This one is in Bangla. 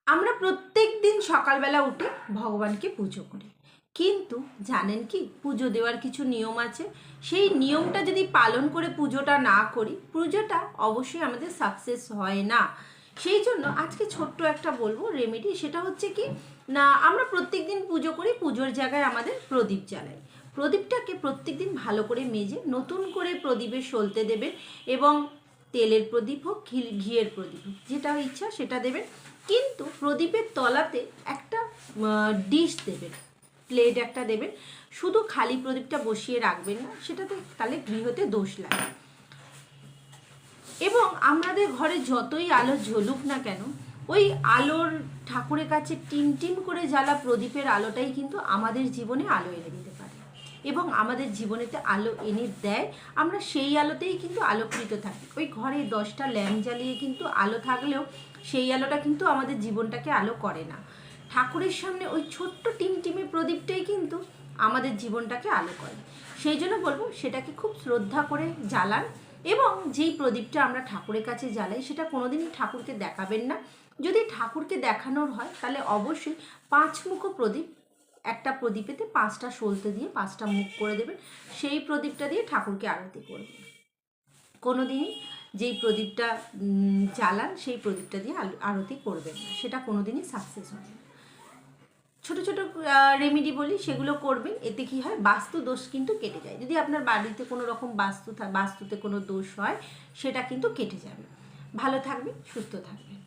আমরা প্রত্যেক দিন সকালবেলা উঠে ভগবানকে পুজো করি, কিন্তু জানেন কি পুজো দেওয়ার কিছু নিয়ম আছে। সেই নিয়মটা যদি পালন করে পুজোটা না করি, পুজোটা অবশ্যই আমাদের সাকসেস হয় না। সেই জন্য আজকে ছোট্ট একটা বলবো রেমেডি, সেটা হচ্ছে কি না, আমরা প্রত্যেক দিন পুজো করি, পুজোর জায়গায় আমাদের প্রদীপ জ্বালাই। প্রদীপটাকে প্রত্যেক দিন ভালো করে মেজে নতুন করে প্রদীপে সলতে দেবেন, এবং তেলের প্রদীপ হোক ঘিয়ের প্রদীপ হোক, যেটা ইচ্ছা সেটা দেবেন। কিন্তু প্রদীপের তলাতে একটা ডিশ দেবেন, প্লেট একটা দেবেন। শুধু খালি প্রদীপটা বসিয়ে রাখবেন না, সেটাতে তাহলে গৃহতে দোষ লাগে। এবং আমাদের ঘরে যতই আলো জ্বলুক না কেন, ওই আলোর ঠাকুরের কাছে টিম টিম করে জ্বালা প্রদীপের আলোটাই কিন্তু আমাদের জীবনে আলো এনে দিতে পারে, এবং আমাদের জীবনেতে আলো এনে দেয়। আমরা সেই আলোতেই কিন্তু আলোকৃত থাকি। ওই ঘরে 10টা ল্যাম্প জ্বালিয়ে কিন্তু আলো থাকলেও সেই আলোটা কিন্তু আমাদের জীবনটাকে আলো করে না। ঠাকুরের সামনে ওই ছোট্ট টিমটিমে প্রদীপটাই কিন্তু আমাদের জীবনটাকে আলো করে। সেই জন্য বলবো সেটাকে খুব শ্রদ্ধা করে জ্বালান, এবং যেই প্রদীপটা আমরা ঠাকুরের কাছে জ্বালাই সেটা কোনোদিনই ঠাকুরকে দেখাবেন না। যদি ঠাকুরকে দেখানোর হয় তাহলে অবশ্যই 5 মুখো প্রদীপ, একটা প্রদীপেতে 5টা সলতে দিয়ে 5টা মুখ করে দেবেন। সেই প্রদীপটা দিয়ে ঠাকুরকে আরতি করবেন। কোনোদিনই যেই প্রদীপটা জ্বালান সেই প্রদীপটা দিয়ে আরতি করবেন না, সেটা কোনোদিনই সাকসেস হবে না। ছোটো ছোটো রেমেডি বলি, সেগুলো করবেন। এতে কি হয়, বাস্তু দোষ কিন্তু কেটে যায়। যদি আপনার বাড়িতে কোনো রকম বাস্তুতে কোনো দোষ হয়, সেটা কিন্তু কেটে যাবে। ভালো থাকবেন, সুস্থ থাকবেন।